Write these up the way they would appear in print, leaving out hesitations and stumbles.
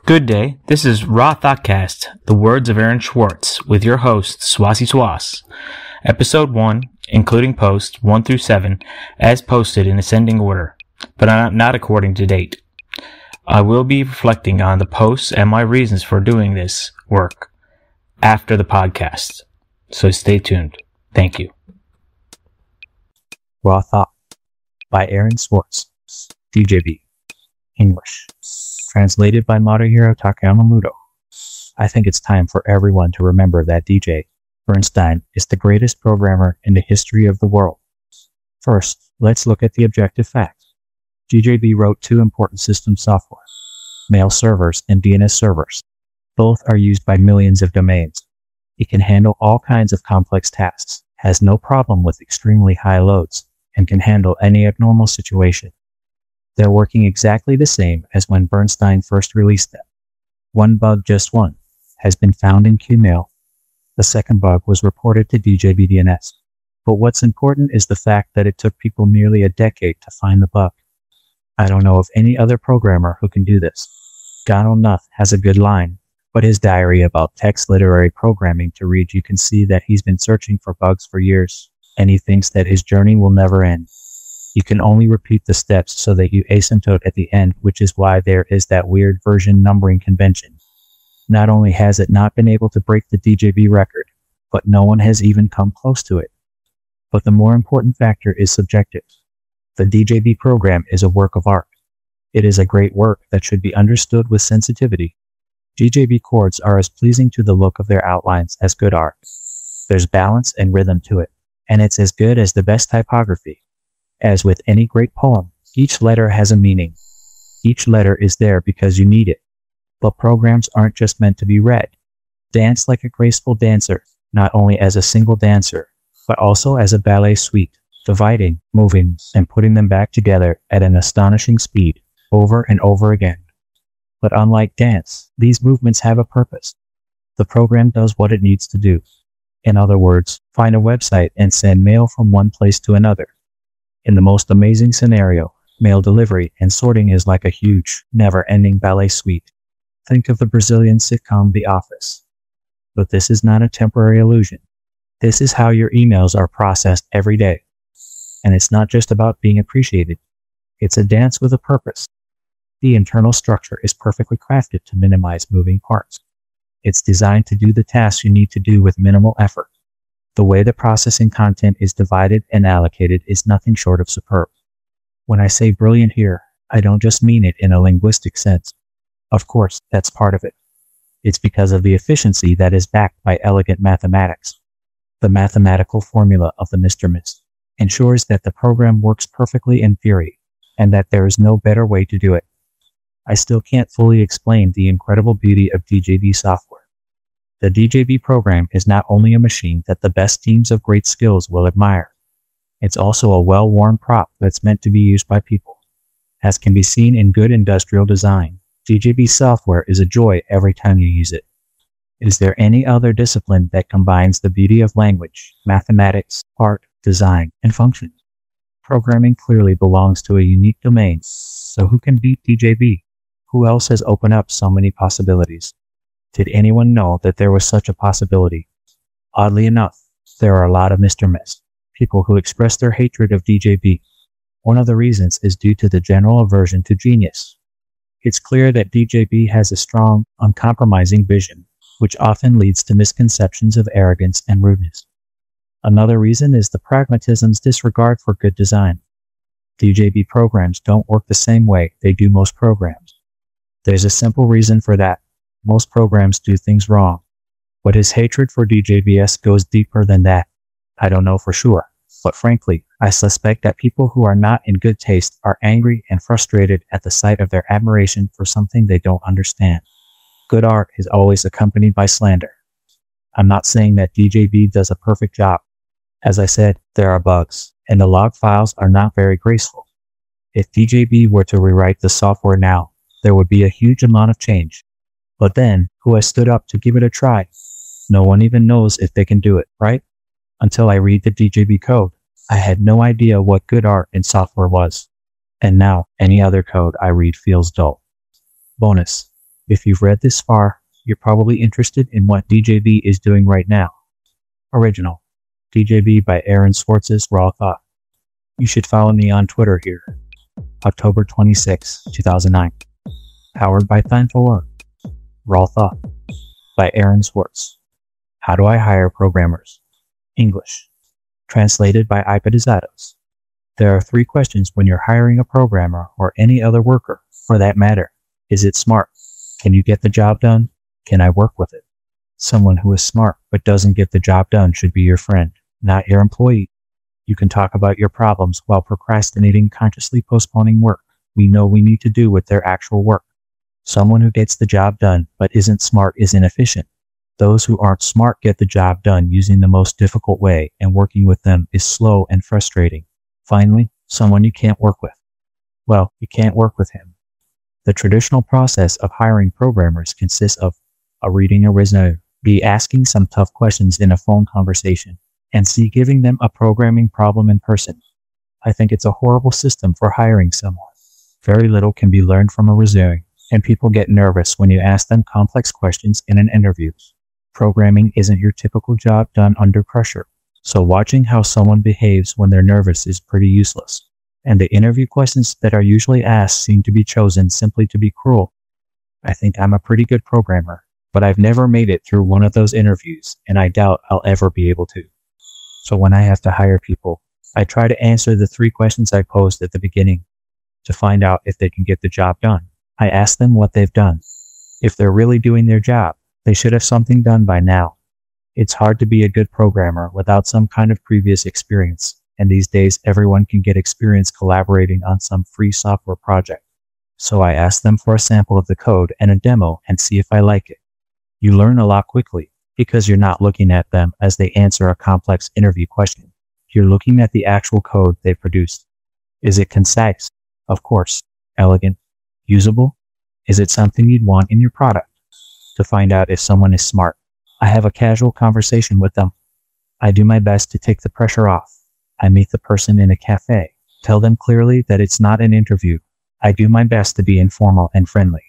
Good day, this is THOUGHTCAST, the words of Aaron Swartz, with your host, Swass-e-sois. Episode 1, including posts 1 through 7, as posted in ascending order, but not according to date. I will be reflecting on the posts and my reasons for doing this work after the podcast, so stay tuned. Thank you. Raw Thought by Aaron Swartz, DJB, English. Translated by Madahiro Takayamuto. I think it's time for everyone to remember that DJ Bernstein is the greatest programmer in the history of the world. First, let's look at the objective facts. DJB wrote two important system software, mail servers and DNS servers. Both are used by millions of domains. It can handle all kinds of complex tasks, has no problem with extremely high loads, and can handle any abnormal situation. They're working exactly the same as when Bernstein first released them. One bug, just one, has been found in Qmail. The second bug was reported to DJB DNS. But what's important is the fact that it took people nearly a decade to find the bug. I don't know of any other programmer who can do this. Donald Knuth has a good line, but his diary about text literary programming to read, you can see that he's been searching for bugs for years, and he thinks that his journey will never end. You can only repeat the steps so that you asymptote at the end, which is why there is that weird version numbering convention. Not only has it not been able to break the DJB record, but no one has even come close to it. But the more important factor is subjective. The DJB program is a work of art. It is a great work that should be understood with sensitivity. DJB chords are as pleasing to the look of their outlines as good art. There's balance and rhythm to it, and it's as good as the best typography. As with any great poem, each letter has a meaning. Each letter is there because you need it. But programs aren't just meant to be read. Dance like a graceful dancer, not only as a single dancer, but also as a ballet suite, dividing, moving, and putting them back together at an astonishing speed, over and over again. But unlike dance, these movements have a purpose. The program does what it needs to do. In other words, find a website and send mail from one place to another. In the most amazing scenario, mail delivery and sorting is like a huge, never-ending ballet suite. Think of the Brazilian sitcom The Office. But this is not a temporary illusion. This is how your emails are processed every day. And it's not just about being appreciated. It's a dance with a purpose. The internal structure is perfectly crafted to minimize moving parts. It's designed to do the tasks you need to do with minimal effort. The way the processing content is divided and allocated is nothing short of superb. When I say brilliant here, I don't just mean it in a linguistic sense. Of course, that's part of it. It's because of the efficiency that is backed by elegant mathematics. The mathematical formula of the Mr. Mist ensures that the program works perfectly in theory, and that there is no better way to do it. I still can't fully explain the incredible beauty of DJB software. The DJB program is not only a machine that the best teams of great skills will admire. It's also a well-worn prop that's meant to be used by people. As can be seen in good industrial design, DJB software is a joy every time you use it. Is there any other discipline that combines the beauty of language, mathematics, art, design, and function? Programming clearly belongs to a unique domain, so who can beat DJB? Who else has opened up so many possibilities? Did anyone know that there was such a possibility? Oddly enough, there are a lot of Mr. Mist, people who express their hatred of DJB. One of the reasons is due to the general aversion to genius. It's clear that DJB has a strong, uncompromising vision, which often leads to misconceptions of arrogance and rudeness. Another reason is the pragmatism's disregard for good design. DJB programs don't work the same way they do most programs. There's a simple reason for that. Most programs do things wrong. But his hatred for DJBS goes deeper than that. I don't know for sure, but frankly, I suspect that people who are not in good taste are angry and frustrated at the sight of their admiration for something they don't understand. Good art is always accompanied by slander. I'm not saying that DJB does a perfect job. As I said, there are bugs, and the log files are not very graceful. If DJB were to rewrite the software now, there would be a huge amount of change. But then, who has stood up to give it a try? No one even knows if they can do it, right? Until I read the DJB code, I had no idea what good art in software was. And now, any other code I read feels dull. Bonus. If you've read this far, you're probably interested in what DJB is doing right now. Original. DJB by Aaron Swartz's Raw Thought. You should follow me on Twitter here. October 26, 2009. Powered by THOUGHTCAST. Raw Thought by Aaron Swartz. How do I hire programmers? English. Translated by iPadizados. There are 3 questions when you're hiring a programmer or any other worker, for that matter. Is it smart? Can you get the job done? Can I work with it? Someone who is smart but doesn't get the job done should be your friend, not your employee. You can talk about your problems while procrastinating, consciously postponing work we know we need to do with their actual work. Someone who gets the job done but isn't smart is inefficient. Those who aren't smart get the job done using the most difficult way, and working with them is slow and frustrating. Finally, someone you can't work with. Well, you can't work with him. The traditional process of hiring programmers consists of A. Reading a resume, B. Asking some tough questions in a phone conversation, and C. Giving them a programming problem in person. I think it's a horrible system for hiring someone. Very little can be learned from a resume, and people get nervous when you ask them complex questions in an interview. Programming isn't your typical job done under pressure, so watching how someone behaves when they're nervous is pretty useless. And the interview questions that are usually asked seem to be chosen simply to be cruel. I think I'm a pretty good programmer, but I've never made it through one of those interviews, and I doubt I'll ever be able to. So when I have to hire people, I try to answer the 3 questions I posed at the beginning. To find out if they can get the job done, I ask them what they've done. If they're really doing their job, they should have something done by now. It's hard to be a good programmer without some kind of previous experience, and these days everyone can get experience collaborating on some free software project. So I ask them for a sample of the code and a demo and see if I like it. You learn a lot quickly, because you're not looking at them as they answer a complex interview question. You're looking at the actual code they produced. Is it concise? Of course. Elegant? Usable? Is it something you'd want in your product? To find out if someone is smart, I have a casual conversation with them. I do my best to take the pressure off. I meet the person in a cafe, tell them clearly that it's not an interview. I do my best to be informal and friendly.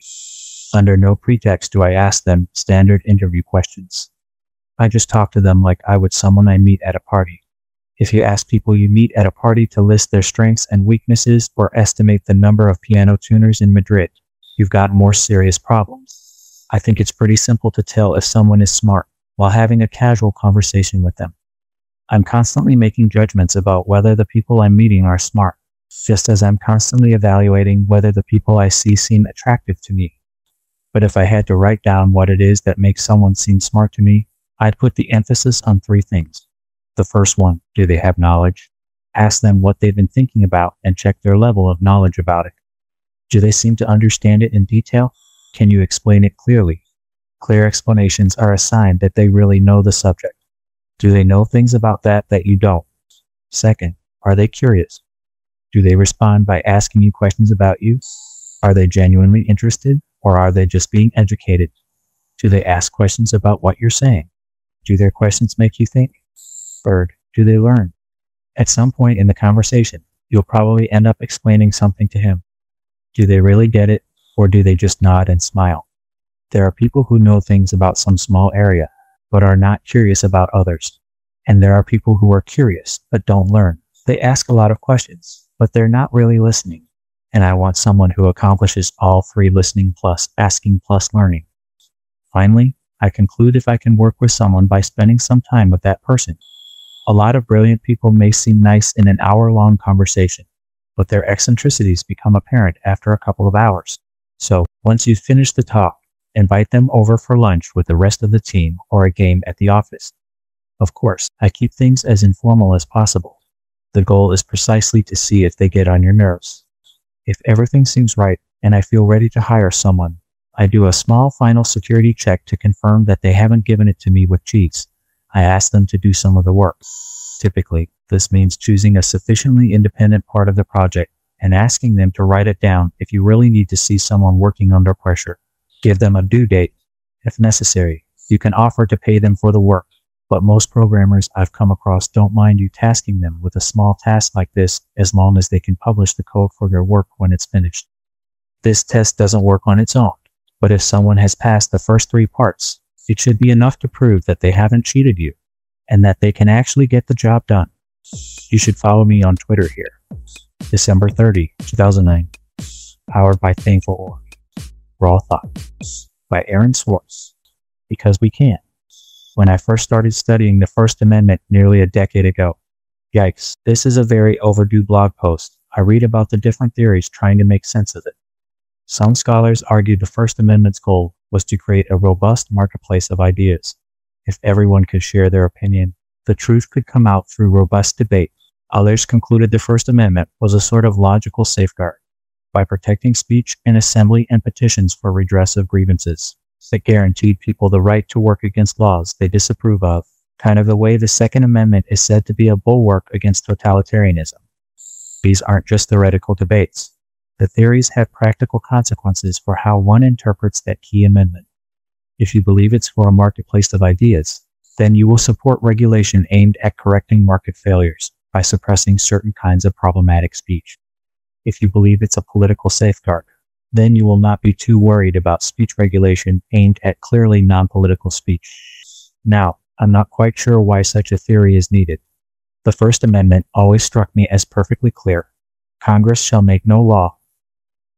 Under no pretext do I ask them standard interview questions. I just talk to them like I would someone I meet at a party. If you ask people you meet at a party to list their strengths and weaknesses or estimate the number of piano tuners in Madrid, you've got more serious problems. I think it's pretty simple to tell if someone is smart while having a casual conversation with them. I'm constantly making judgments about whether the people I'm meeting are smart, just as I'm constantly evaluating whether the people I see seem attractive to me. But if I had to write down what it is that makes someone seem smart to me, I'd put the emphasis on 3 things. The first one, do they have knowledge? Ask them what they've been thinking about and check their level of knowledge about it. Do they seem to understand it in detail? Can you explain it clearly? Clear explanations are a sign that they really know the subject. Do they know things about that you don't? Second, are they curious? Do they respond by asking you questions about you? Are they genuinely interested, or are they just being educated? Do they ask questions about what you're saying? Do their questions make you think? Third, do they learn? At some point in the conversation, you'll probably end up explaining something to him. Do they really get it, or do they just nod and smile? There are people who know things about some small area, but are not curious about others. And there are people who are curious, but don't learn. They ask a lot of questions, but they're not really listening. And I want someone who accomplishes all 3: listening plus asking plus learning. Finally, I conclude if I can work with someone by spending some time with that person. A lot of brilliant people may seem nice in an hour-long conversation, but their eccentricities become apparent after a couple of hours. So, once you've finished the talk, invite them over for lunch with the rest of the team or a game at the office. Of course, I keep things as informal as possible. The goal is precisely to see if they get on your nerves. If everything seems right and I feel ready to hire someone, I do a small final security check to confirm that they haven't given it to me with cheese. I ask them to do some of the work. Typically, this means choosing a sufficiently independent part of the project and asking them to write it down if you really need to see someone working under pressure. Give them a due date. If necessary, you can offer to pay them for the work, but most programmers I've come across don't mind you tasking them with a small task like this as long as they can publish the code for their work when it's finished. This test doesn't work on its own. But if someone has passed the first 3 parts, it should be enough to prove that they haven't cheated you, and that they can actually get the job done. You should follow me on Twitter here. December 30, 2009. Powered by Thankful. Raw Thought. By Aaron Swartz. Because we can. When I first started studying the First Amendment nearly a decade ago. Yikes, this is a very overdue blog post. I read about the different theories trying to make sense of it. Some scholars argue the First Amendment's goal was to create a robust marketplace of ideas. If everyone could share their opinion, the truth could come out through robust debate. Others concluded the First Amendment was a sort of logical safeguard, by protecting speech and assembly and petitions for redress of grievances, that guaranteed people the right to work against laws they disapprove of, kind of the way the Second Amendment is said to be a bulwark against totalitarianism. These aren't just theoretical debates. The theories have practical consequences for how one interprets that key amendment. If you believe it's for a marketplace of ideas, then you will support regulation aimed at correcting market failures by suppressing certain kinds of problematic speech. If you believe it's a political safeguard, then you will not be too worried about speech regulation aimed at clearly non-political speech. Now, I'm not quite sure why such a theory is needed. The First Amendment always struck me as perfectly clear. Congress shall make no law.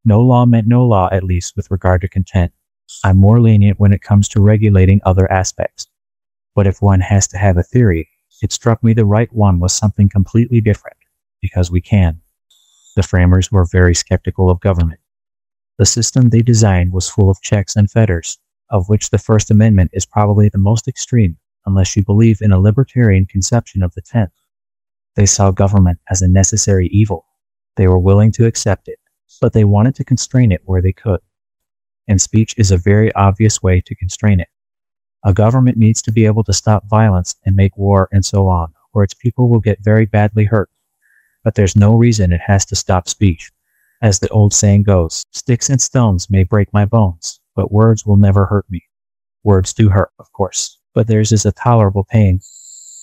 No law meant no law, at least with regard to content. I'm more lenient when it comes to regulating other aspects. But if one has to have a theory, it struck me the right one was something completely different, because we can. The framers were very skeptical of government. The system they designed was full of checks and fetters, of which the First Amendment is probably the most extreme, unless you believe in a libertarian conception of the 10th. They saw government as a necessary evil. They were willing to accept it, but they wanted to constrain it where they could. And speech is a very obvious way to constrain it. A government needs to be able to stop violence and make war and so on, or its people will get very badly hurt. But there's no reason it has to stop speech. As the old saying goes, sticks and stones may break my bones, but words will never hurt me. Words do hurt, of course, but theirs is a tolerable pain.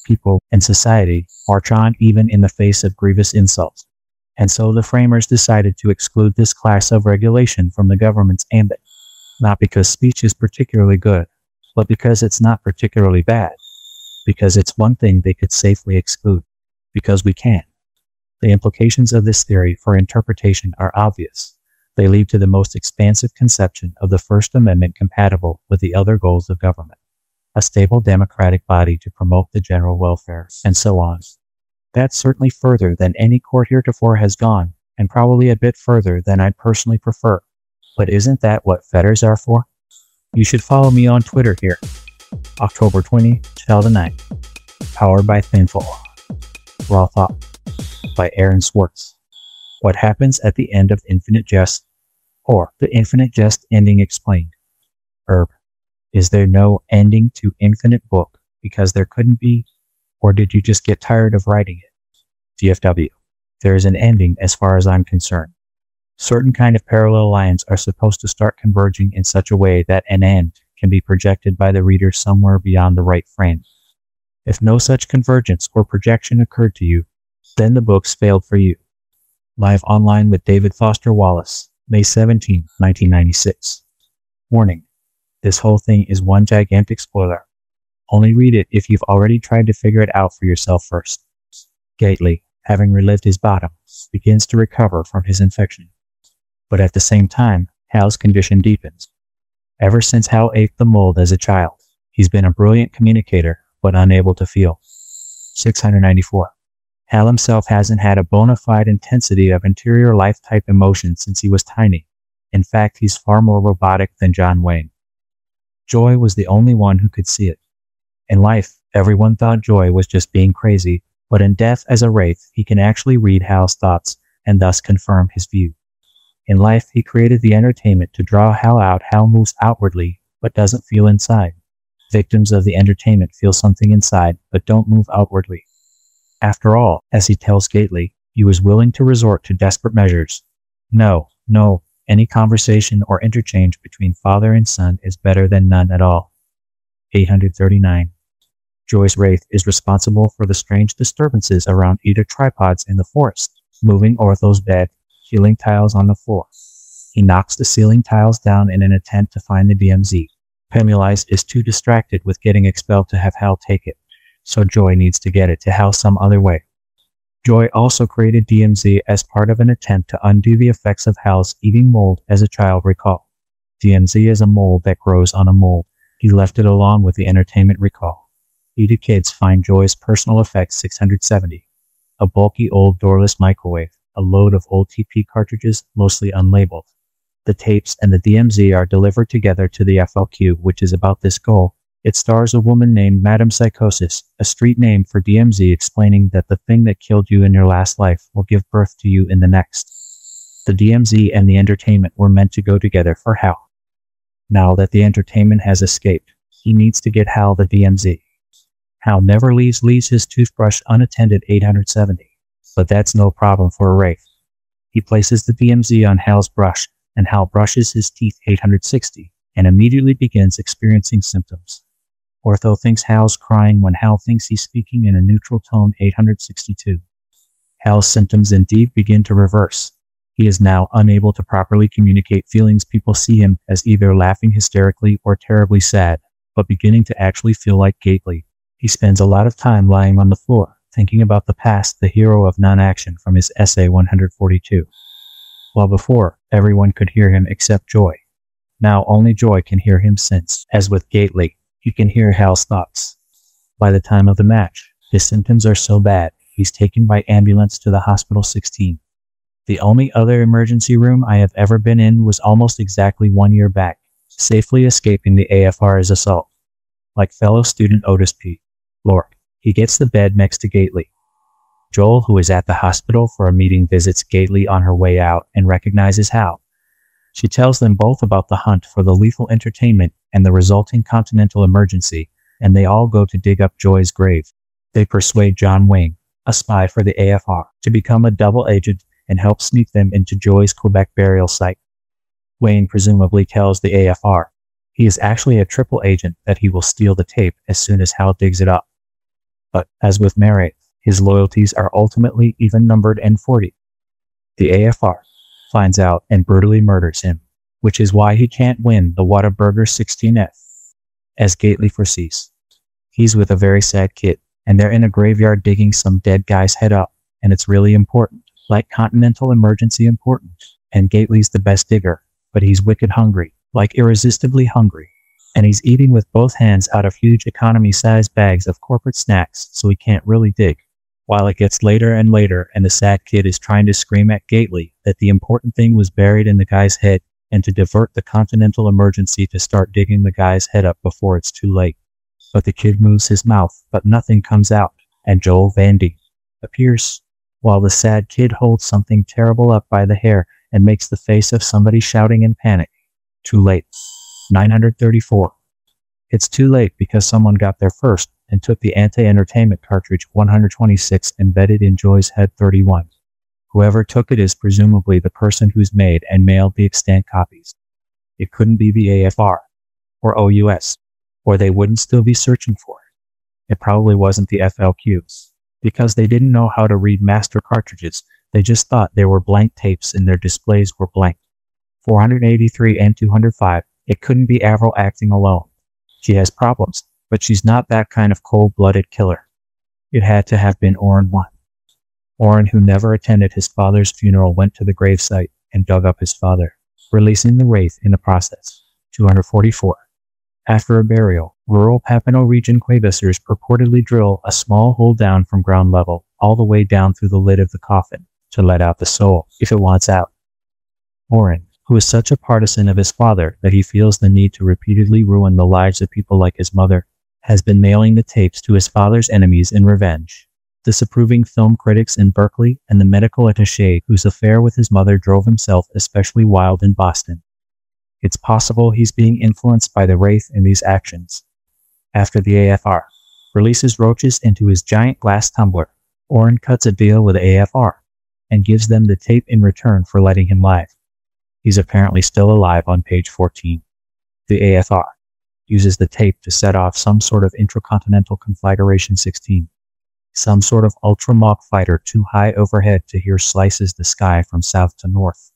People and society march on even in the face of grievous insults. And so the framers decided to exclude this class of regulation from the government's ambit. Not because speech is particularly good, but because it's not particularly bad. Because it's one thing they could safely exclude. Because we can. The implications of this theory for interpretation are obvious. They lead to the most expansive conception of the First Amendment compatible with the other goals of government. A stable democratic body to promote the general welfare, and so on. That's certainly further than any court heretofore has gone, and probably a bit further than I'd personally prefer. But isn't that what fetters are for? You should follow me on Twitter here. October 20, 2009. Powered by Thankful. Raw Thought. By Aaron Swartz. What happens at the end of Infinite Jest? Or the Infinite Jest ending explained. Herb. Is there no ending to Infinite Book because there couldn't be? Or did you just get tired of writing it? GFW. There is an ending as far as I'm concerned. Certain kind of parallel lines are supposed to start converging in such a way that an end can be projected by the reader somewhere beyond the right frame. If no such convergence or projection occurred to you, then the books failed for you. Live online with David Foster Wallace, May 17, 1996. Warning. This whole thing is one gigantic spoiler. Only read it if you've already tried to figure it out for yourself first. Gately, having relived his bottom, begins to recover from his infection. But at the same time, Hal's condition deepens. Ever since Hal ate the mold as a child, he's been a brilliant communicator, but unable to feel. 694. Hal himself hasn't had a bona fide intensity of interior life-type emotion since he was tiny. In fact, he's far more robotic than John Wayne. Joy was the only one who could see it. In life, everyone thought Joy was just being crazy, but in death as a wraith, he can actually read Hal's thoughts and thus confirm his view. In life, he created the entertainment to draw Hal out. Hal moves outwardly, but doesn't feel inside. Victims of the entertainment feel something inside, but don't move outwardly. After all, as he tells Gately, he was willing to resort to desperate measures. No, any conversation or interchange between father and son is better than none at all. 839. Joy's wraith is responsible for the strange disturbances around either tripods in the forest, moving orthos bed, healing tiles on the floor. He knocks the ceiling tiles down in an attempt to find the DMZ. Pennywise is too distracted with getting expelled to have Hal take it, so Joy needs to get it to Hal some other way. Joy also created DMZ as part of an attempt to undo the effects of Hal's eating mold as a child recall. DMZ is a mold that grows on a mold. He left it along with the entertainment recall. Beta kids find Joy's personal effects 670. A bulky old doorless microwave, a load of old TP cartridges, mostly unlabeled. The tapes and the DMZ are delivered together to the FLQ, which is about this goal. It stars a woman named Madame Psychosis, a street name for DMZ, explaining that the thing that killed you in your last life will give birth to you in the next. The DMZ and the entertainment were meant to go together for Hal. Now that the entertainment has escaped, he needs to get Hal the DMZ. Hal never leaves his toothbrush unattended 870, but that's no problem for a Wraith. He places the DMZ on Hal's brush, and Hal brushes his teeth 860, and immediately begins experiencing symptoms. Ortho thinks Hal's crying when Hal thinks he's speaking in a neutral tone 862. Hal's symptoms indeed begin to reverse. He is now unable to properly communicate feelings. People see him as either laughing hysterically or terribly sad, but beginning to actually feel like Gately. He spends a lot of time lying on the floor, thinking about the past, the hero of non-action from his essay 142. While before, everyone could hear him except Joy. Now only Joy can hear him, since, as with Gately, he can hear Hal's thoughts. By the time of the match, his symptoms are so bad, he's taken by ambulance to the hospital 16. The only other emergency room I have ever been in was almost exactly 1 year back, safely escaping the AFR's assault. Like fellow student Otis P. Lord, he gets the bed next to Gately. Joel, who is at the hospital for a meeting, visits Gately on her way out and recognizes Hal. She tells them both about the hunt for the lethal entertainment and the resulting continental emergency, and they all go to dig up Joy's grave. They persuade John Wayne, a spy for the AFR, to become a double agent and help sneak them into Joy's Quebec burial site. Wayne presumably tells the AFR he is actually a triple agent, that he will steal the tape as soon as Hal digs it up. But, as with Mary, his loyalties are ultimately even-numbered and 40. The AFR finds out and brutally murders him, which is why he can't win the Whataburger 16F, as Gately foresees. He's with a very sad kid, and they're in a graveyard digging some dead guy's head up, and it's really important, like continental emergency important, and Gately's the best digger, but he's wicked hungry, like irresistibly hungry, and he's eating with both hands out of huge economy-sized bags of corporate snacks, so he can't really dig. While it gets later and later, and the sad kid is trying to scream at Gately that the important thing was buried in the guy's head, and to divert the continental emergency to start digging the guy's head up before it's too late. But the kid moves his mouth, but nothing comes out, and Joel Vandy appears, while the sad kid holds something terrible up by the hair and makes the face of somebody shouting in panic. Too late. 934. It's too late because someone got there first and took the anti-entertainment cartridge 126 embedded in Joy's head 31. Whoever took it is presumably the person who's made and mailed the extant copies. It couldn't be the AFR, or OUS, or they wouldn't still be searching for it. It probably wasn't the FLQs, because they didn't know how to read master cartridges. They just thought there were blank tapes and their displays were blank. 483 and 205, it couldn't be Avril acting alone. She has problems, but she's not that kind of cold-blooded killer. It had to have been Orrin 1. Orrin, who never attended his father's funeral, went to the gravesite and dug up his father, releasing the wraith in the process. 244. After a burial, rural Papineau region quavissers purportedly drill a small hole down from ground level, all the way down through the lid of the coffin, to let out the soul, if it wants out. Orrin, who is such a partisan of his father that he feels the need to repeatedly ruin the lives of people like his mother, has been mailing the tapes to his father's enemies in revenge. Disapproving film critics in Berkeley and the medical attaché whose affair with his mother drove himself especially wild in Boston. It's possible he's being influenced by the wraith in these actions. After the AFR releases roaches into his giant glass tumbler, Orrin cuts a deal with the AFR and gives them the tape in return for letting him live. He's apparently still alive on page 14. The AFR uses the tape to set off some sort of intracontinental conflagration 16. Some sort of ultra-Mach fighter too high overhead to hear slices the sky from south to north.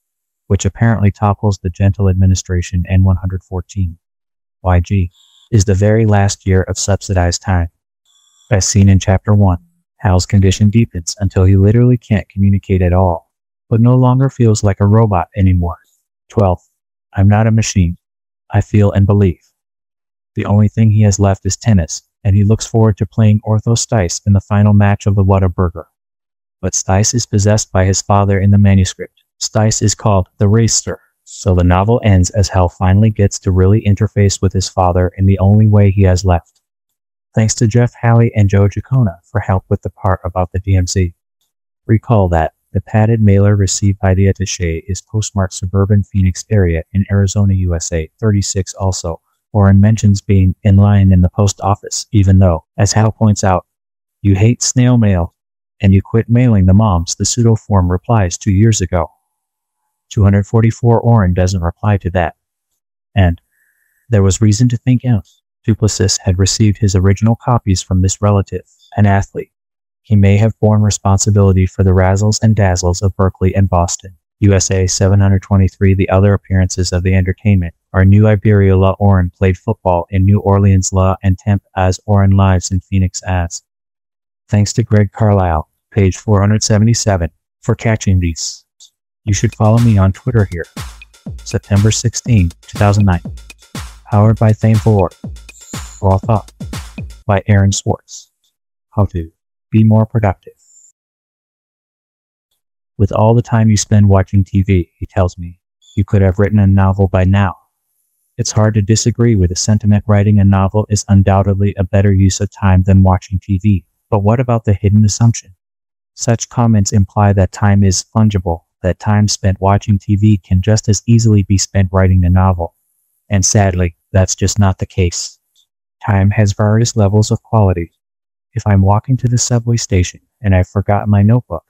which apparently topples the Gentle Administration N114. YG is the very last year of subsidized time. As seen in Chapter 1, Hal's condition deepens until he literally can't communicate at all, but no longer feels like a robot anymore. 12. I'm not a machine. I feel and believe. The only thing he has left is tennis, and he looks forward to playing Ortho Stice in the final match of the Whataburger. But Stice is possessed by his father in the manuscript. Stice is called the Racer, so the novel ends as Hal finally gets to really interface with his father in the only way he has left. Thanks to Jeff Halley and Joe Giacona for help with the part about the DMZ. Recall that the padded mailer received by the attaché is postmarked Suburban Phoenix area in Arizona, USA, 36 also. Oren mentions being in line in the post office, even though, as Hal points out, you hate snail mail, and you quit mailing the moms the pseudo-form replies 2 years ago. 244 Oren doesn't reply to that. And there was reason to think Duplessis had received his original copies from this relative, an athlete. He may have borne responsibility for the razzles and dazzles of Berkeley and Boston. USA 723. The other appearances of the entertainment are New Iberia La Oren played football in New Orleans La and Temp as Oren lives in Phoenix as. Thanks to Greg Carlisle, page 477, for catching these. You should follow me on Twitter here. September 16, 2009. Powered by Thankful Raw Thought by Aaron Swartz. How to be more productive. With all the time you spend watching TV, he tells me, you could have written a novel by now. It's hard to disagree with the sentiment. Writing a novel is undoubtedly a better use of time than watching TV. But what about the hidden assumption? Such comments imply that time is fungible, that time spent watching TV can just as easily be spent writing a novel. And sadly, that's just not the case. Time has various levels of quality. If I'm walking to the subway station and I've forgotten my notebook,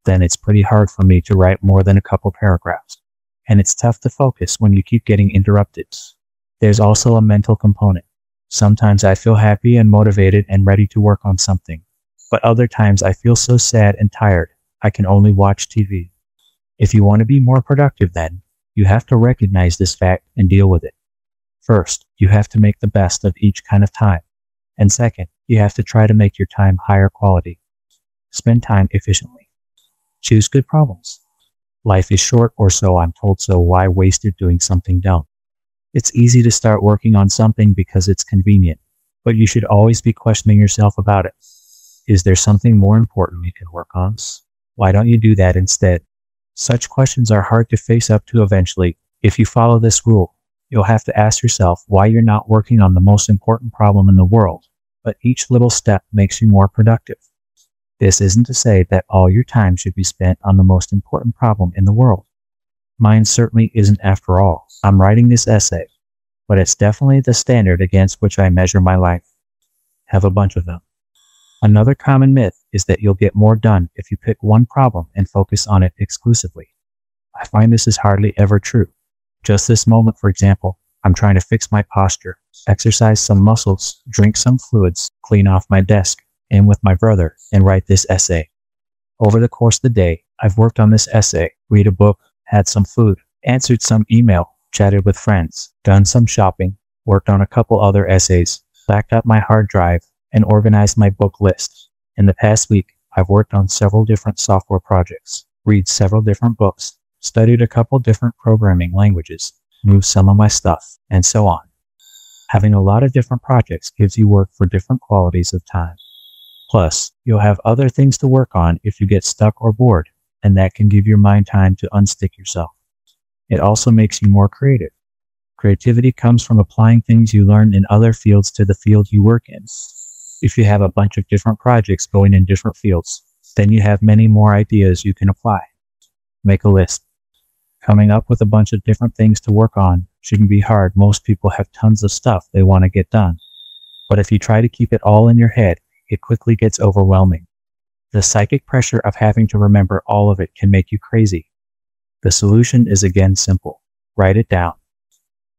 then it's pretty hard for me to write more than a couple paragraphs. And it's tough to focus when you keep getting interrupted. There's also a mental component. Sometimes I feel happy and motivated and ready to work on something. But other times I feel so sad and tired, I can only watch TV. If you want to be more productive then, you have to recognize this fact and deal with it. First, you have to make the best of each kind of time. And second, you have to try to make your time higher quality. Spend time efficiently. Choose good problems. Life is short, or so I'm told, so why waste it doing something dumb? It's easy to start working on something because it's convenient, but you should always be questioning yourself about it. Is there something more important you can work on? Why don't you do that instead? Such questions are hard to face up to eventually. If you follow this rule, you'll have to ask yourself why you're not working on the most important problem in the world, but each little step makes you more productive. This isn't to say that all your time should be spent on the most important problem in the world. Mine certainly isn't after all. I'm writing this essay, but it's definitely the standard against which I measure my life. Have a bunch of them. Another common myth is that you'll get more done if you pick one problem and focus on it exclusively. I find this is hardly ever true. Just this moment, for example, I'm trying to fix my posture, exercise some muscles, drink some fluids, clean off my desk, and with my brother, and write this essay. Over the course of the day, I've worked on this essay, read a book, had some food, answered some email, chatted with friends, done some shopping, worked on a couple other essays, backed up my hard drive, and organized my book list. In the past week, I've worked on several different software projects, read several different books, studied a couple different programming languages, moved some of my stuff, and so on. Having a lot of different projects gives you work for different qualities of time. Plus, you'll have other things to work on if you get stuck or bored, and that can give your mind time to unstick yourself. It also makes you more creative. Creativity comes from applying things you learn in other fields to the field you work in. If you have a bunch of different projects going in different fields, then you have many more ideas you can apply. Make a list. Coming up with a bunch of different things to work on shouldn't be hard. Most people have tons of stuff they want to get done. But if you try to keep it all in your head, it quickly gets overwhelming. The psychic pressure of having to remember all of it can make you crazy. The solution is again simple. Write it down.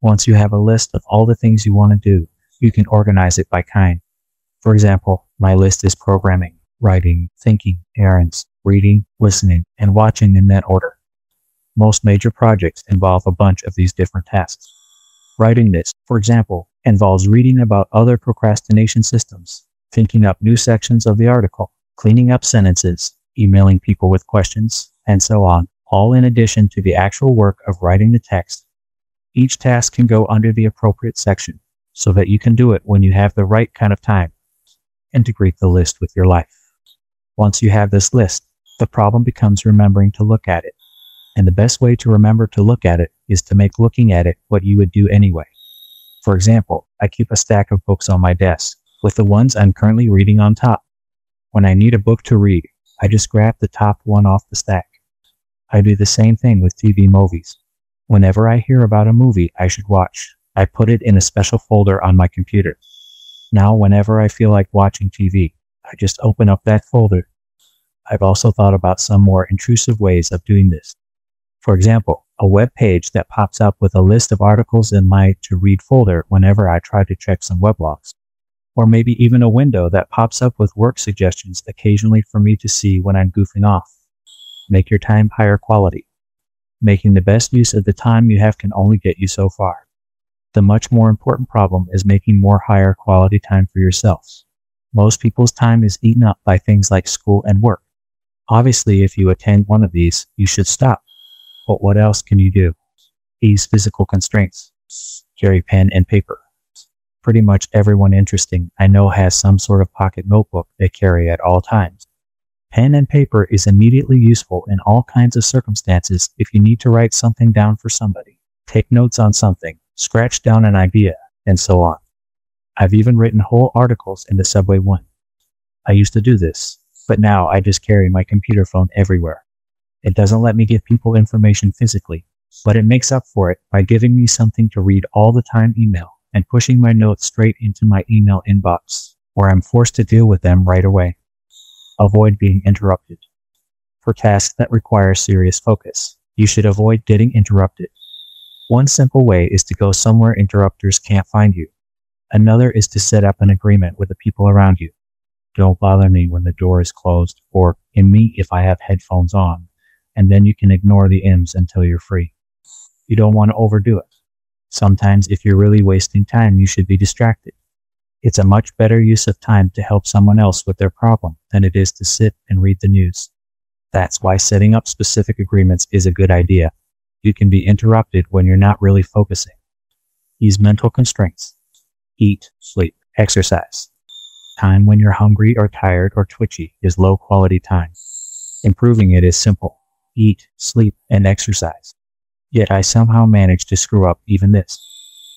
Once you have a list of all the things you want to do, you can organize it by kind. For example, my list is programming, writing, thinking, errands, reading, listening, and watching in that order. Most major projects involve a bunch of these different tasks. Writing this, for example, involves reading about other procrastination systems, thinking up new sections of the article, cleaning up sentences, emailing people with questions, and so on, all in addition to the actual work of writing the text. Each task can go under the appropriate section, so that you can do it when you have the right kind of time. Integrate the list with your life. Once you have this list, the problem becomes remembering to look at it. And the best way to remember to look at it is to make looking at it what you would do anyway. For example, I keep a stack of books on my desk, with the ones I'm currently reading on top. When I need a book to read, I just grab the top one off the stack. I do the same thing with TV movies. Whenever I hear about a movie I should watch, I put it in a special folder on my computer. Now whenever I feel like watching TV, I just open up that folder. I've also thought about some more intrusive ways of doing this. For example, a web page that pops up with a list of articles in my to-read folder whenever I try to check some weblogs. Or maybe even a window that pops up with work suggestions occasionally for me to see when I'm goofing off. Make your time higher quality. Making the best use of the time you have can only get you so far. The much more important problem is making more higher quality time for yourselves. Most people's time is eaten up by things like school and work. Obviously, if you attend one of these, you should stop. But what else can you do? Ease physical constraints. Carry pen and paper. Pretty much everyone interesting I know has some sort of pocket notebook they carry at all times. Pen and paper is immediately useful in all kinds of circumstances if you need to write something down for somebody, take notes on something, scratch down an idea, and so on. I've even written whole articles in the subway one. I used to do this, but now I just carry my computer phone everywhere. It doesn't let me give people information physically, but it makes up for it by giving me something to read all the time email and pushing my notes straight into my email inbox, where I'm forced to deal with them right away. Avoid being interrupted. For tasks that require serious focus, you should avoid getting interrupted. One simple way is to go somewhere interrupters can't find you. Another is to set up an agreement with the people around you. Don't bother me when the door is closed, or in me if I have headphones on, and then you can ignore the M's until you're free. You don't want to overdo it. Sometimes if you're really wasting time, you should be distracted. It's a much better use of time to help someone else with their problem than it is to sit and read the news. That's why setting up specific agreements is a good idea. You can be interrupted when you're not really focusing. Ease mental constraints. Eat, sleep, exercise. Time when you're hungry or tired or twitchy is low quality time. Improving it is simple. Eat, sleep, and exercise. Yet I somehow manage to screw up even this.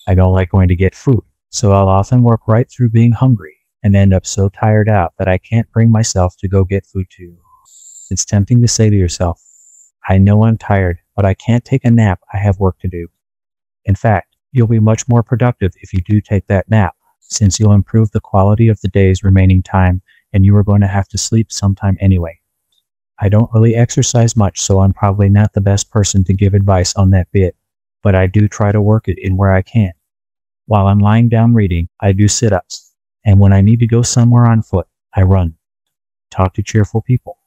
I don't like going to get food, so I'll often work right through being hungry and end up so tired out that I can't bring myself to go get food too. It's tempting to say to yourself, I know I'm tired, but I can't take a nap, I have work to do. In fact, you'll be much more productive if you do take that nap, since you'll improve the quality of the day's remaining time, and you are going to have to sleep sometime anyway. I don't really exercise much, so I'm probably not the best person to give advice on that bit, but I do try to work it in where I can. While I'm lying down reading, I do sit-ups, and when I need to go somewhere on foot, I run. Talk to cheerful people.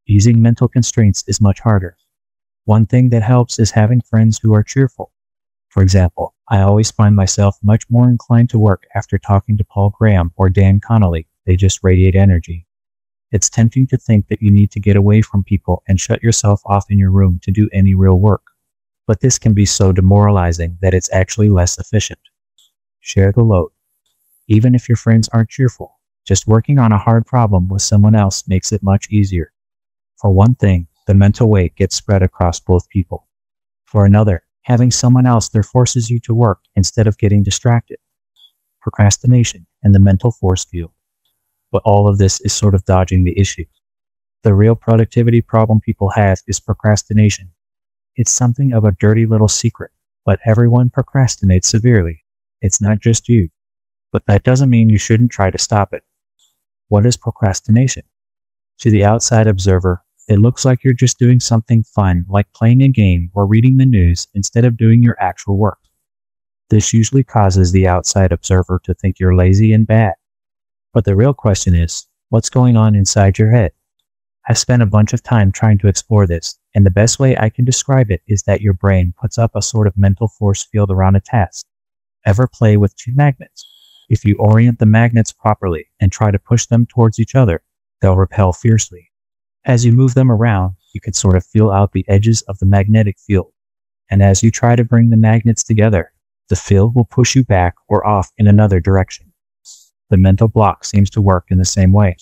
Easing mental constraints is much harder. One thing that helps is having friends who are cheerful. For example, I always find myself much more inclined to work after talking to Paul Graham or Dan Connolly. They just radiate energy. It's tempting to think that you need to get away from people and shut yourself off in your room to do any real work. But this can be so demoralizing that it's actually less efficient. Share the load. Even if your friends aren't cheerful, just working on a hard problem with someone else makes it much easier. For one thing, the mental weight gets spread across both people. For another, having someone else there forces you to work instead of getting distracted. Procrastination and the mental force field. But all of this is sort of dodging the issue. The real productivity problem people have is procrastination. It's something of a dirty little secret, but everyone procrastinates severely. It's not just you. But that doesn't mean you shouldn't try to stop it. What is procrastination? To the outside observer, it looks like you're just doing something fun, like playing a game or reading the news instead of doing your actual work. This usually causes the outside observer to think you're lazy and bad. But the real question is, what's going on inside your head? I've spent a bunch of time trying to explore this, and the best way I can describe it is that your brain puts up a sort of mental force field around a task. Ever play with two magnets? If you orient the magnets properly and try to push them towards each other, they'll repel fiercely. As you move them around, you can sort of feel out the edges of the magnetic field. And as you try to bring the magnets together, the field will push you back or off in another direction. The mental block seems to work in the same way.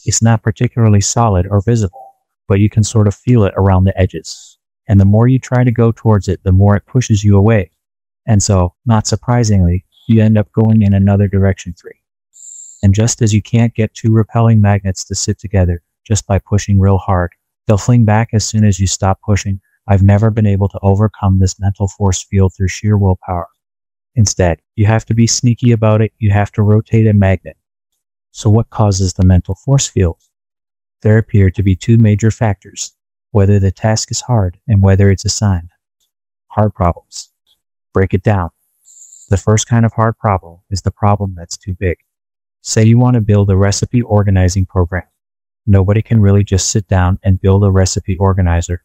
It's not particularly solid or visible, but you can sort of feel it around the edges. And the more you try to go towards it, the more it pushes you away. And so, not surprisingly, you end up going in another direction 3. And just as you can't get two repelling magnets to sit together just by pushing real hard, they'll fling back as soon as you stop pushing. I've never been able to overcome this mental force field through sheer willpower. Instead, you have to be sneaky about it. You have to rotate a magnet. So what causes the mental force field? There appear to be two major factors: whether the task is hard and whether it's assigned. Hard problems. Break it down. The first kind of hard problem is the problem that's too big. Say you want to build a recipe organizing program. Nobody can really just sit down and build a recipe organizer.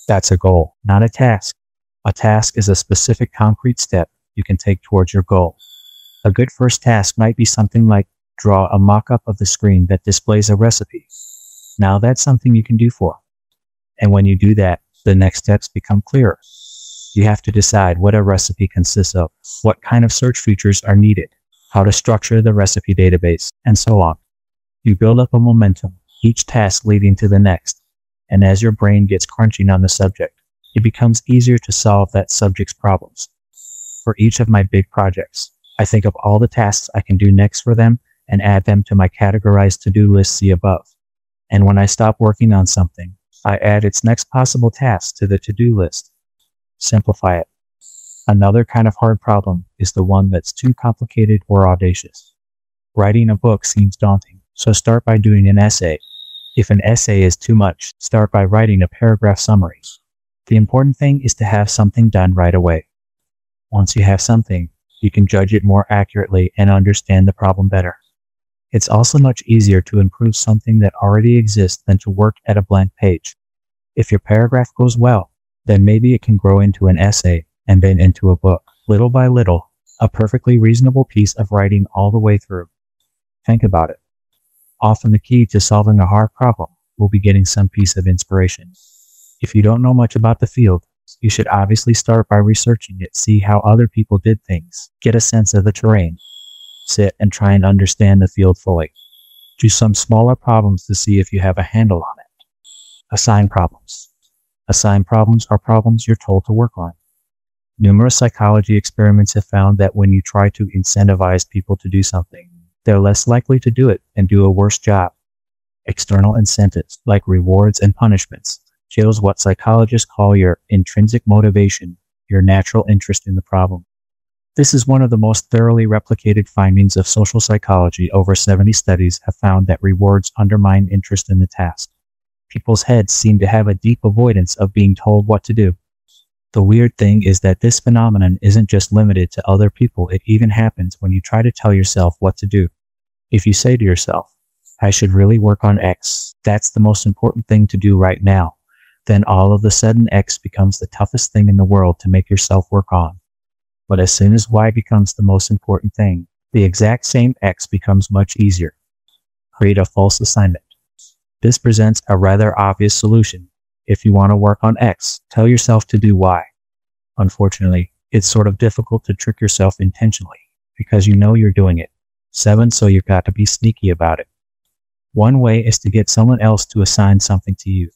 That's a goal, not a task. A task is a specific concrete step you can take towards your goal. A good first task might be something like draw a mock-up of the screen that displays a recipe. Now that's something you can do for. And when you do that, the next steps become clearer. You have to decide what a recipe consists of, what kind of search features are needed, how to structure the recipe database, and so on. You build up a momentum, each task leading to the next, and as your brain gets crunching on the subject, it becomes easier to solve that subject's problems. For each of my big projects, I think of all the tasks I can do next for them and add them to my categorized to-do list see above. And when I stop working on something, I add its next possible task to the to-do list. Simplify it. Another kind of hard problem is the one that's too complicated or audacious. Writing a book seems daunting, so start by doing an essay. If an essay is too much, start by writing a paragraph summary. The important thing is to have something done right away. Once you have something, you can judge it more accurately and understand the problem better. It's also much easier to improve something that already exists than to work at a blank page. If your paragraph goes well, then maybe it can grow into an essay and then into a book. Little by little, a perfectly reasonable piece of writing all the way through. Think about it. Often the key to solving a hard problem will be getting some piece of inspiration. If you don't know much about the field, you should obviously start by researching it, see how other people did things, get a sense of the terrain. Sit and try and understand the field fully. Do some smaller problems to see if you have a handle on it. Assign problems. Assigned problems are problems you're told to work on. Numerous psychology experiments have found that when you try to incentivize people to do something, they're less likely to do it and do a worse job. External incentives, like rewards and punishments, shows what psychologists call your intrinsic motivation, your natural interest in the problem. This is one of the most thoroughly replicated findings of social psychology. Over 70 studies have found that rewards undermine interest in the task. People's heads seem to have a deep avoidance of being told what to do. The weird thing is that this phenomenon isn't just limited to other people, it even happens when you try to tell yourself what to do. If you say to yourself, I should really work on X, that's the most important thing to do right now, then all of a sudden X becomes the toughest thing in the world to make yourself work on. But as soon as Y becomes the most important thing, the exact same X becomes much easier. Create a false assignment. This presents a rather obvious solution. If you want to work on X, tell yourself to do Y. Unfortunately, it's sort of difficult to trick yourself intentionally, because you know you're doing it. 7. So you've got to be sneaky about it. One way is to get someone else to assign something to you.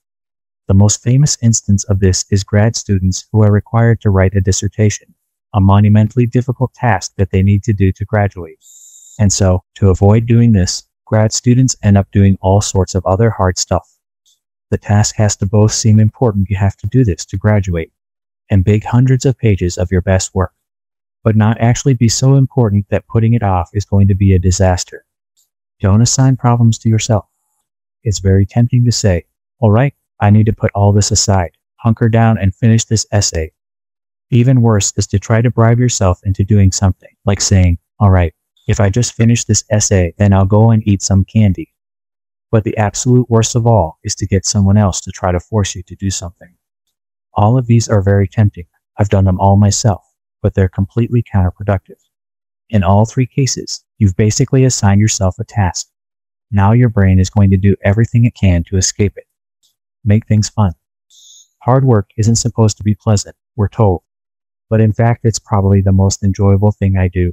The most famous instance of this is grad students who are required to write a dissertation, a monumentally difficult task that they need to do to graduate. And so, to avoid doing this, grad students end up doing all sorts of other hard stuff. The task has to both seem important, you have to do this to graduate, and big hundreds of pages of your best work, but not actually be so important that putting it off is going to be a disaster. Don't assign problems to yourself. It's very tempting to say, all right, I need to put all this aside, hunker down and finish this essay. Even worse is to try to bribe yourself into doing something, like saying, all right, if I just finish this essay, then I'll go and eat some candy. But the absolute worst of all is to get someone else to try to force you to do something. All of these are very tempting. I've done them all myself, but they're completely counterproductive. In all three cases, you've basically assigned yourself a task. Now your brain is going to do everything it can to escape it. Make things fun. Hard work isn't supposed to be pleasant, we're told. But in fact, it's probably the most enjoyable thing I do.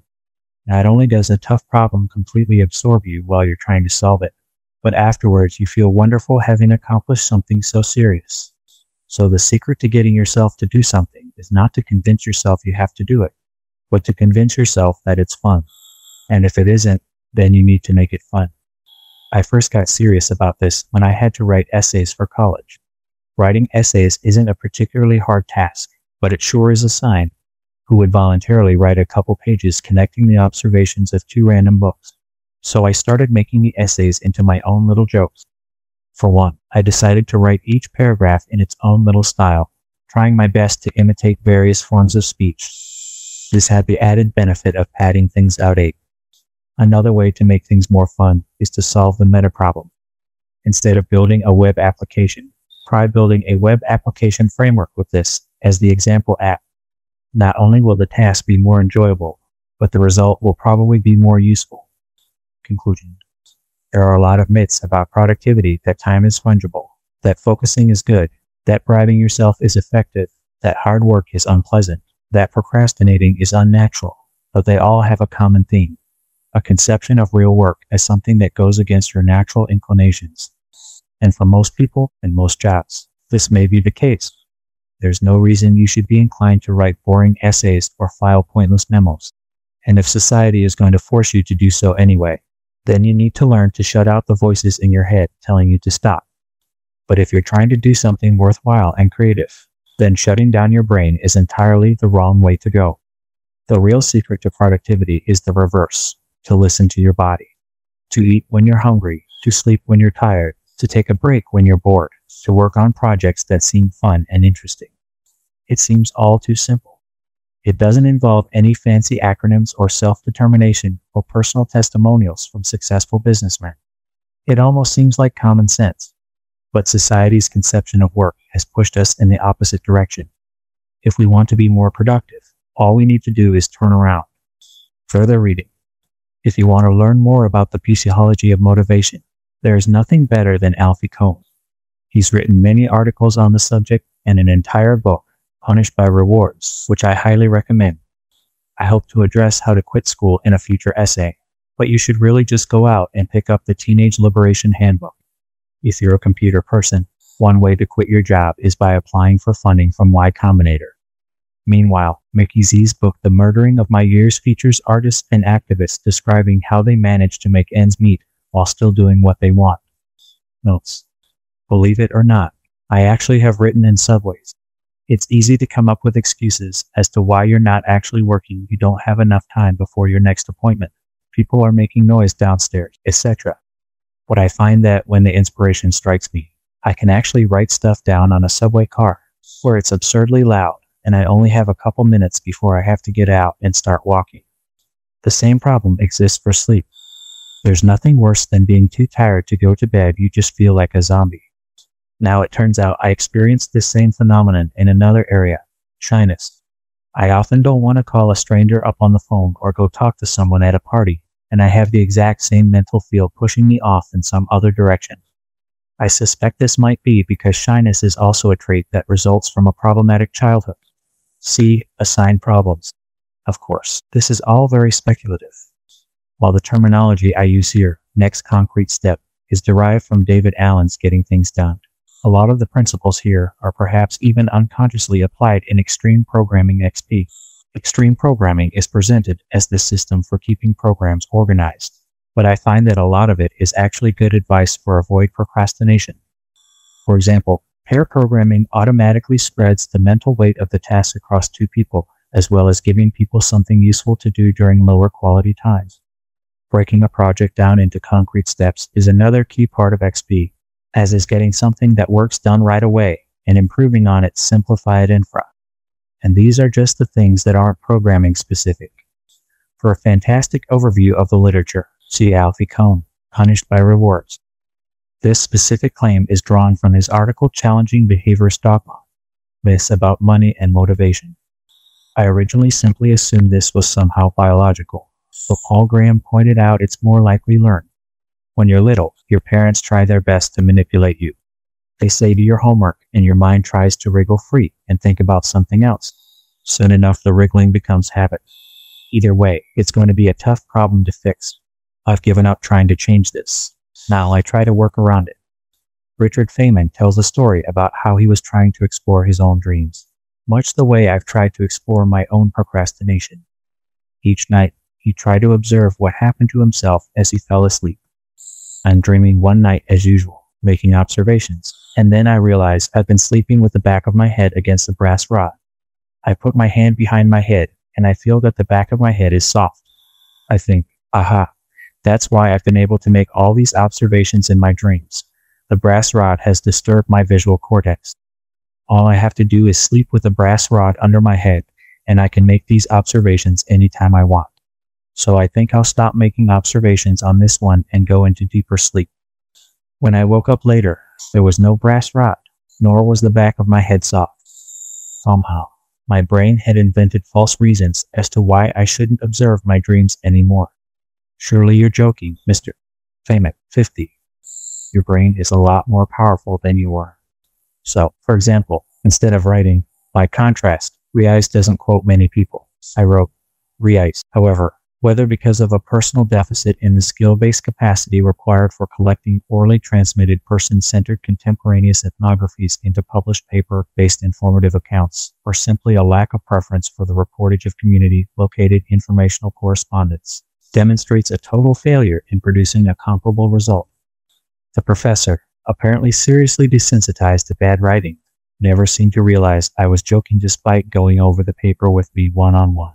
Not only does a tough problem completely absorb you while you're trying to solve it, but afterwards you feel wonderful having accomplished something so serious. So the secret to getting yourself to do something is not to convince yourself you have to do it, but to convince yourself that it's fun. And if it isn't, then you need to make it fun. I first got serious about this when I had to write essays for college. Writing essays isn't a particularly hard task, but it sure is a sign. Who would voluntarily write a couple pages connecting the observations of two random books? So I started making the essays into my own little jokes. For one, I decided to write each paragraph in its own little style, trying my best to imitate various forms of speech. This had the added benefit of padding things out 8. Another way to make things more fun is to solve the meta problem. Instead of building a web application, try building a web application framework with this as the example app. Not only will the task be more enjoyable, but the result will probably be more useful. Conclusion. There are a lot of myths about productivity: that time is fungible, that focusing is good, that bribing yourself is effective, that hard work is unpleasant, that procrastinating is unnatural, but they all have a common theme: a conception of real work as something that goes against your natural inclinations. And for most people and most jobs, this may be the case. There's no reason you should be inclined to write boring essays or file pointless memos. And if society is going to force you to do so anyway, then you need to learn to shut out the voices in your head telling you to stop. But if you're trying to do something worthwhile and creative, then shutting down your brain is entirely the wrong way to go. The real secret to productivity is the reverse: to listen to your body, to eat when you're hungry, to sleep when you're tired, to take a break when you're bored, to work on projects that seem fun and interesting. It seems all too simple. It doesn't involve any fancy acronyms or self-determination or personal testimonials from successful businessmen. It almost seems like common sense. But society's conception of work has pushed us in the opposite direction. If we want to be more productive, all we need to do is turn around. Further reading. If you want to learn more about the physiology of motivation, there is nothing better than Alfie Kohn. He's written many articles on the subject and an entire book, Punished by Rewards, which I highly recommend. I hope to address how to quit school in a future essay, but you should really just go out and pick up the Teenage Liberation Handbook. If you're a computer person, one way to quit your job is by applying for funding from Y Combinator. Meanwhile, Mickey Z's book The Murdering of My Years features artists and activists describing how they manage to make ends meet while still doing what they want. Notes. Believe it or not, I actually have written in subways. It's easy to come up with excuses as to why you're not actually working. You don't have enough time before your next appointment. People are making noise downstairs, etc. But I find that when the inspiration strikes me, I can actually write stuff down on a subway car where it's absurdly loud and I only have a couple minutes before I have to get out and start walking. The same problem exists for sleep. There's nothing worse than being too tired to go to bed. You just feel like a zombie. Now it turns out I experienced this same phenomenon in another area: shyness. I often don't want to call a stranger up on the phone or go talk to someone at a party, and I have the exact same mental field pushing me off in some other direction. I suspect this might be because shyness is also a trait that results from a problematic childhood. See, assigned problems. Of course, this is all very speculative. While the terminology I use here, next concrete step, is derived from David Allen's Getting Things Done, a lot of the principles here are perhaps even unconsciously applied in Extreme Programming XP. Extreme Programming is presented as the system for keeping programs organized, but I find that a lot of it is actually good advice for avoid procrastination. For example, pair programming automatically spreads the mental weight of the task across two people, as well as giving people something useful to do during lower quality times. Breaking a project down into concrete steps is another key part of XP, as is getting something that works done right away and improving on its simplified infra. And these are just the things that aren't programming specific. For a fantastic overview of the literature, see Alfie Kohn, Punished by Rewards. This specific claim is drawn from his article challenging behaviorist dogma, myths about money and motivation. I originally simply assumed this was somehow biological, but Paul Graham pointed out it's more likely learned. When you're little, your parents try their best to manipulate you. They say do your homework, and your mind tries to wriggle free and think about something else. Soon enough, the wriggling becomes habit. Either way, it's going to be a tough problem to fix. I've given up trying to change this. Now I try to work around it. Richard Feynman tells a story about how he was trying to explore his own dreams, much the way I've tried to explore my own procrastination. Each night, he tried to observe what happened to himself as he fell asleep. I'm dreaming one night as usual, making observations, and then I realize I've been sleeping with the back of my head against the brass rod. I put my hand behind my head, and I feel that the back of my head is soft. I think, aha, that's why I've been able to make all these observations in my dreams. The brass rod has disturbed my visual cortex. All I have to do is sleep with the brass rod under my head, and I can make these observations anytime I want. So I think I'll stop making observations on this one and go into deeper sleep. When I woke up later, there was no brass rod, nor was the back of my head soft. Somehow, my brain had invented false reasons as to why I shouldn't observe my dreams anymore. Surely you're joking, Mr. Feynman, 50. Your brain is a lot more powerful than you are. So, for example, instead of writing, by contrast, Reis doesn't quote many people. I wrote, Reis, however, whether because of a personal deficit in the skill-based capacity required for collecting orally transmitted person-centered contemporaneous ethnographies into published paper-based informative accounts, or simply a lack of preference for the reportage of community-located informational correspondence, demonstrates a total failure in producing a comparable result. The professor, apparently seriously desensitized to bad writing, never seemed to realize I was joking despite going over the paper with me one-on-one.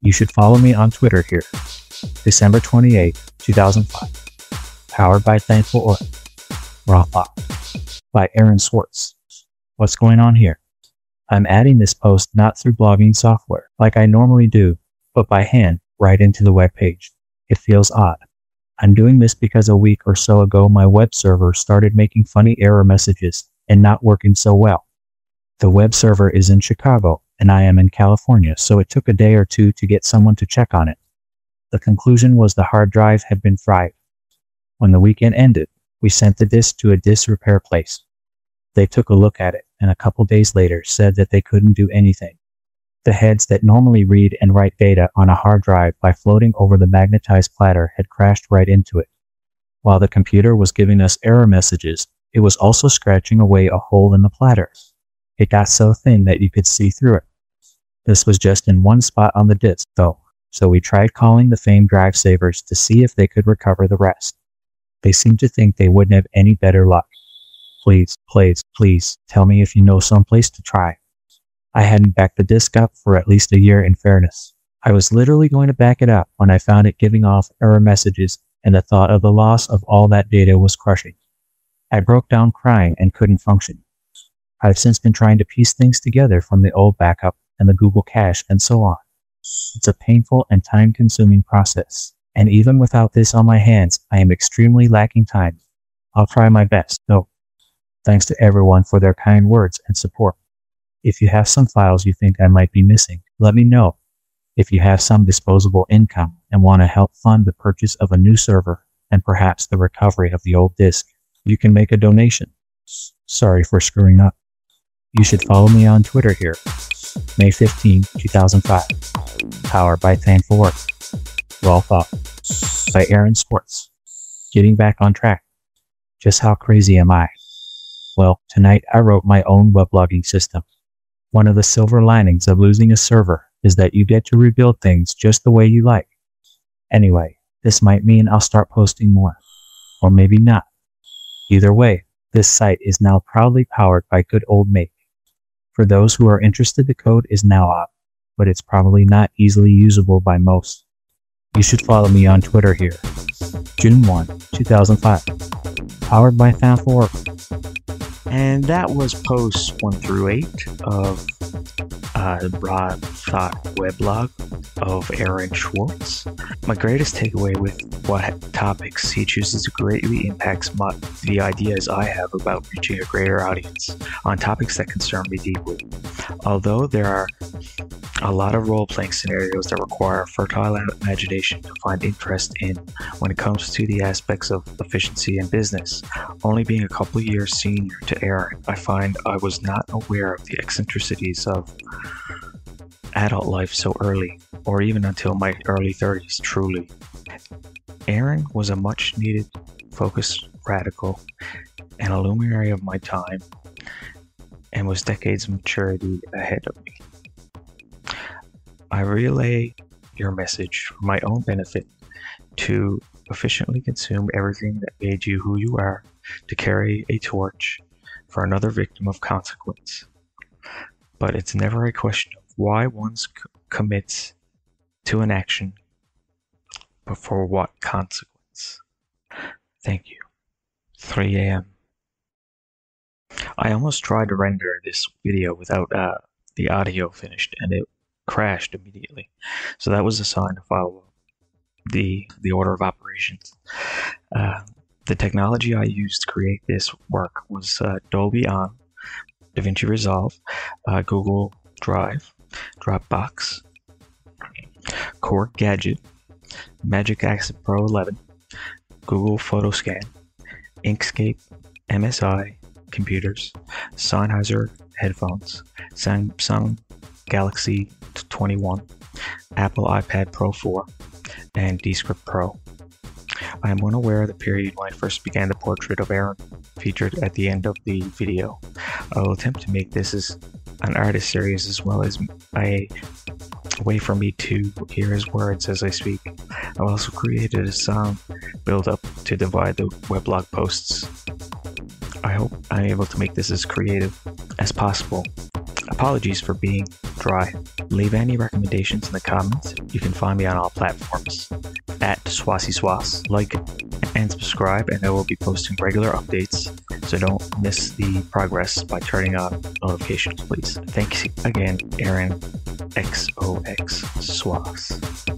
You should follow me on Twitter here. December 28, 2005. Powered by Thankful Oil. Raw Thought. By Aaron Swartz. What's going on here? I'm adding this post not through blogging software, like I normally do, but by hand, right into the web page. It feels odd. I'm doing this because a week or so ago my web server started making funny error messages and not working so well. The web server is in Chicago, and I am in California, so it took a day or two to get someone to check on it. The conclusion was the hard drive had been fried. When the weekend ended, we sent the disk to a disk repair place. They took a look at it, and a couple days later said that they couldn't do anything. The heads that normally read and write data on a hard drive by floating over the magnetized platter had crashed right into it. While the computer was giving us error messages, it was also scratching away a hole in the platter. It got so thin that you could see through it. This was just in one spot on the disk, though, so we tried calling the famed drive savers to see if they could recover the rest. They seemed to think they wouldn't have any better luck. Please, tell me if you know someplace to try. I hadn't backed the disk up for at least a year in fairness. I was literally going to back it up when I found it giving off error messages, and the thought of the loss of all that data was crushing. I broke down crying and couldn't function. I've since been trying to piece things together from the old backup and the Google cache and so on. It's a painful and time-consuming process, and even without this on my hands, I am extremely lacking time. I'll try my best, though. Thanks to everyone for their kind words and support. If you have some files you think I might be missing, let me know. If you have some disposable income and want to help fund the purchase of a new server and perhaps the recovery of the old disk, you can make a donation. Sorry for screwing up. You should follow me on Twitter here. May 15, 2005. Powered by Thankful Work. Raw Thought. By Aaron Swartz. Getting back on track. Just how crazy am I? Well, tonight I wrote my own weblogging system. One of the silver linings of losing a server is that you get to rebuild things just the way you like. Anyway, this might mean I'll start posting more. Or maybe not. Either way, this site is now proudly powered by good old Make. For those who are interested, the code is now up, but it's probably not easily usable by most. You should follow me on Twitter here. June 1, 2005. Powered by Thankful Work. And that was posts 1 through 8 of Raw Thought weblog of Aaron Swartz. My greatest takeaway with what topics he chooses to greatly impacts the ideas I have about reaching a greater audience on topics that concern me deeply. Although there are a lot of role-playing scenarios that require fertile imagination to find interest in when it comes to the aspects of efficiency in business. Only being a couple of years senior to Aaron, I find I was not aware of the eccentricities of adult life so early, or even until my early 30s, truly. Aaron was a much-needed, focused radical, and a luminary of my time, and was decades of maturity ahead of me. I relay your message for my own benefit to efficiently consume everything that made you who you are, to carry a torch for another victim of consequence. But it's never a question of why one commits to an action, but for what consequence. Thank you. 3 a.m. I almost tried to render this video without the audio finished, and it crashed immediately. So that was a sign to follow the order of operations. The technology I used to create this work was Dolby On, DaVinci Resolve, Google Drive, Dropbox, Core Gadget, Magic Accent Pro 11, Google Photoscan, Inkscape, MSI computers, Sennheiser headphones, Samsung Galaxy 21, Apple iPad Pro 4, and Descript Pro. I am unaware of the period when I first began the portrait of Aaron featured at the end of the video. I will attempt to make this as an artist series as well as a way for me to hear his words as I speak. I've also created a sound build-up to divide the weblog posts. I hope I'm able to make this as creative as possible. Apologies for being dry. Leave any recommendations in the comments. You can find me on all platforms at Swass-e-sois. Like and subscribe, and I will be posting regular updates, so don't miss the progress by turning on notifications, please. Thanks again, Aaron XOX Swass.